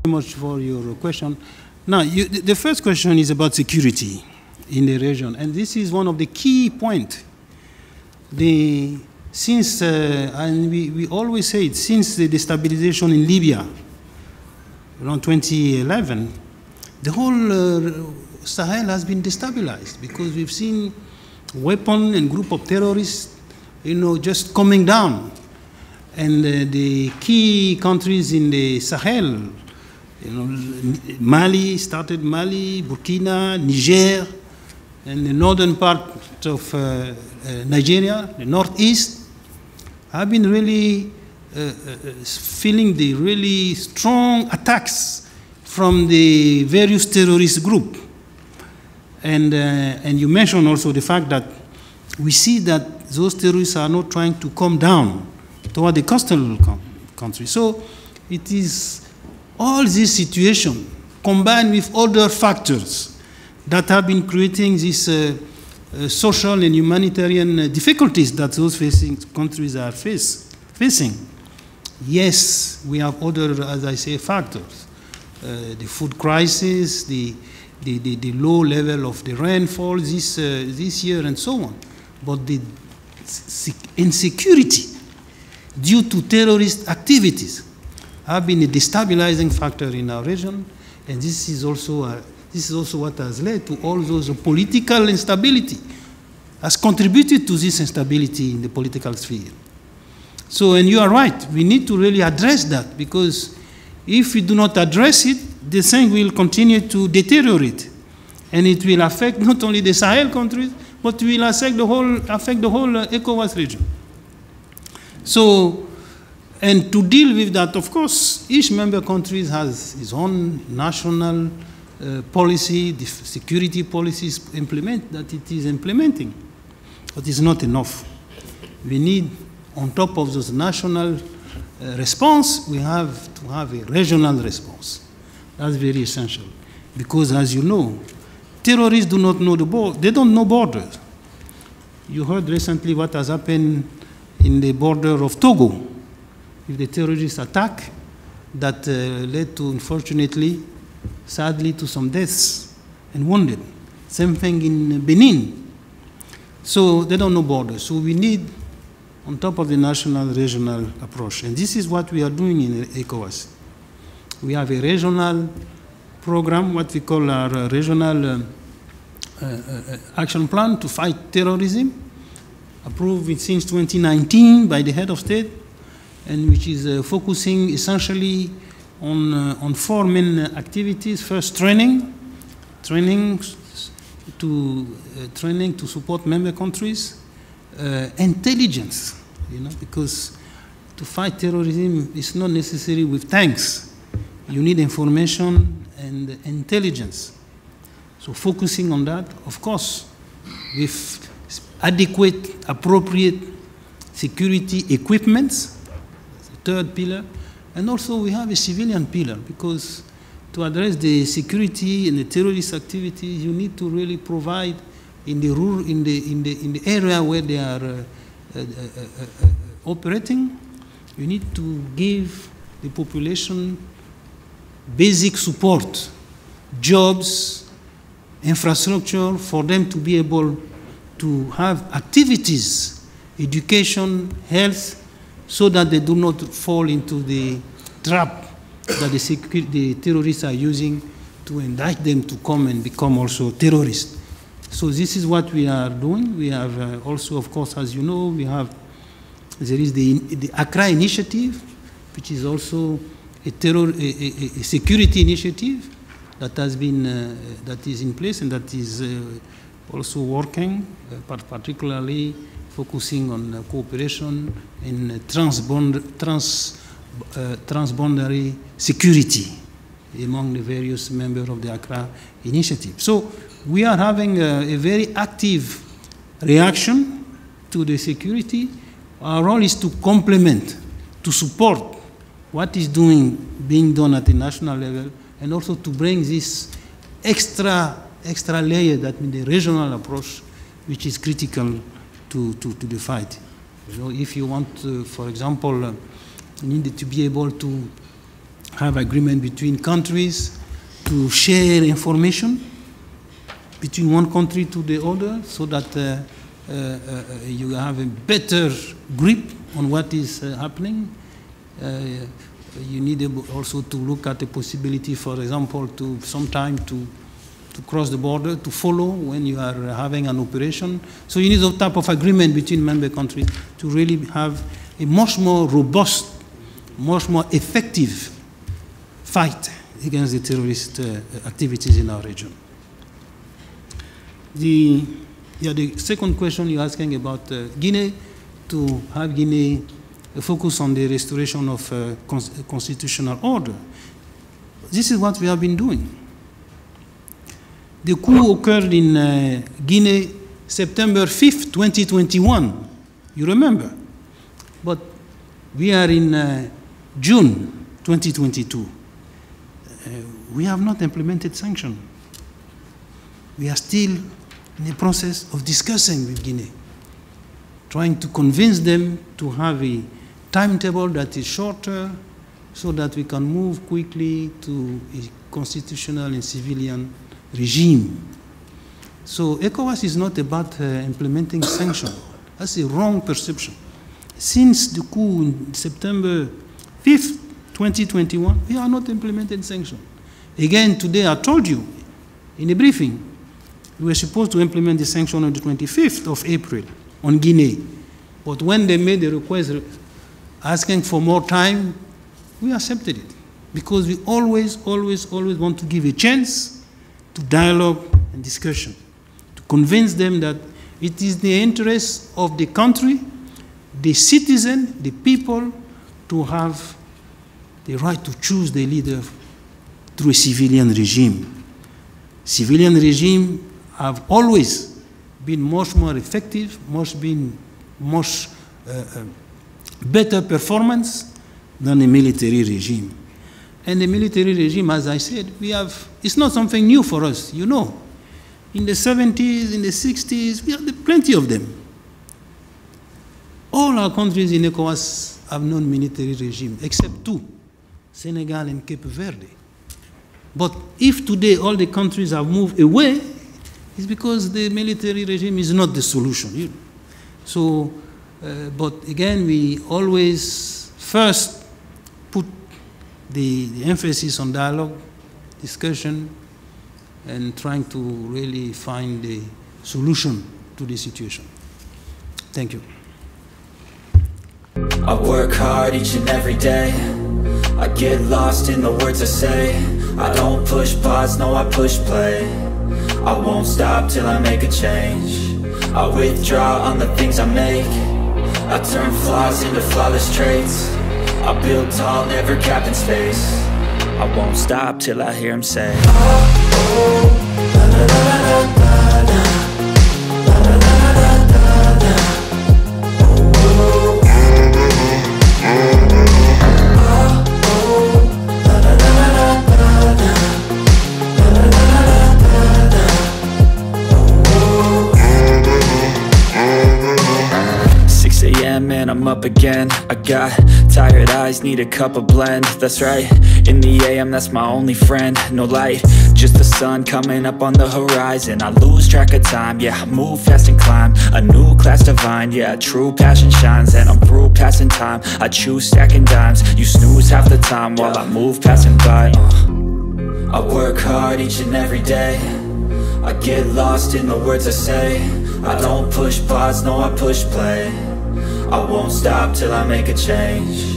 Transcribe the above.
Much for your question. Now, the first question is about security in the region, and this is one of the key points. Since, and we always say it, since the destabilization in Libya around 2011, the whole Sahel has been destabilized because we've seen weapon and group of terrorists, just coming down. And the key countries in the Sahel, Mali, Burkina, Niger, and the northern part of Nigeria, the northeast, have been really feeling the really strong attacks from the various terrorist groups. And you mentioned also the fact that we see that those terrorists are not trying to come down toward the coastal country. So it is all this situation combined with other factors that have been creating these social and humanitarian difficulties that those countries are facing. Yes, we have other, as I say, factors. The food crisis, the low level of the rainfall this year and so on. But the insecurity due to terrorist activities have been a destabilizing factor in our region, and this is also what has led to all those political instability, has contributed to this instability in the political sphere. So, and you are right, we need to really address that, because if we do not address it, the thing will continue to deteriorate, and it will affect not only the Sahel countries, but will affect the whole ECOWAS region. So, and to deal with that, of course, each member country has its own national policy, the security policies that it is implementing. But it's not enough. We need, on top of those national response, we have to have a regional response. That's very essential. Because as you know, terrorists do not know the border. They don't know borders. You heard recently what has happened in the border of Togo, with the terrorist attack that led to, unfortunately, sadly, to some deaths and wounded. Same thing in Benin. So they don't know borders. So we need, on top of the national, regional approach. And this is what we are doing in ECOWAS. We have a regional program, what we call our regional action plan to fight terrorism, approved since 2019 by the head of state, and which is focusing essentially on four main activities. First, training to support member countries, intelligence, because to fight terrorism is not necessary with tanks. You need information and intelligence. So focusing on that, of course, with adequate, appropriate security equipments, that's the third pillar. And also we have a civilian pillar, because to address the security and the terrorist activities, you need to really provide in the area where they are operating, you need to give the population basic support, jobs, infrastructure, for them to be able to have activities, education, health, so that they do not fall into the trap that the terrorists are using to indict them to come and become also terrorists. So this is what we are doing. We have also, of course, as you know, there is the Accra initiative, which is also a security initiative that has been, that is in place and that is also working, particularly focusing on cooperation in transboundary security among the various members of the Accra initiative. So we are having a very active reaction to the security. Our role is to complement, to support what is being done at the national level, and also to bring this extra layer, that means the regional approach, which is critical to the fight. If you want, for example, you need to be able to have agreement between countries to share information between one country to the other, so that you have a better grip on what is happening. You need also to look at the possibility, for example, to sometime to cross the border, to follow when you are having an operation. So you need a type of agreement between member countries to really have a much more robust, much more effective fight against the terrorist activities in our region. The second question you're asking about Guinea, to have Guinea focus on the restoration of constitutional order. This is what we have been doing. The coup occurred in Guinea September 5th, 2021. You remember? But we are in June 2022. We have not implemented sanctions. We are still in the process of discussing with Guinea, trying to convince them to have a timetable that is shorter so that we can move quickly to a constitutional and civilian regime. So ECOWAS is not about implementing sanctions. That's a wrong perception. Since the coup in September 5th, 2021, we are not implementing sanctions. Again, today I told you in a briefing, we were supposed to implement the sanction on the 25th of April on Guinea. But when they made the request asking for more time, we accepted it. Because we always want to give a chance to dialogue and discussion, to convince them that it is the interest of the country, the citizen, the people, to have the right to choose their leader through a civilian regime. Civilian regime have always been much more effective, much better performance than a military regime. And the military regime, as I said, it's not something new for us, you know. In the 70s, in the 60s, we had plenty of them. All our countries in ECOWAS have known military regime, except two, Senegal and Cape Verde. But if today all the countries have moved away, it's because the military regime is not the solution. So, but again, we always first put the emphasis on dialogue, discussion, and trying to really find a solution to the situation. Thank you. I work hard each and every day. I get lost in the words I say. I don't push pause, no, I push play. I won't stop till I make a change. I withdraw on the things I make. I turn flaws into flawless traits. I build tall, never capped in space. I won't stop till I hear him say, oh, oh, la, la, la, la, la, la, la, la, la, la, la, la. Man, I'm up again. I got tired eyes, need a cup of blend. That's right, in the AM, that's my only friend. No light, just the sun coming up on the horizon. I lose track of time, yeah, I move fast and climb a new class divine, yeah, true passion shines. And I'm through passing time, I choose stacking dimes. You snooze half the time while I move passing by. I work hard each and every day. I get lost in the words I say. I don't push pause, no, I push play. I won't stop till I make a change.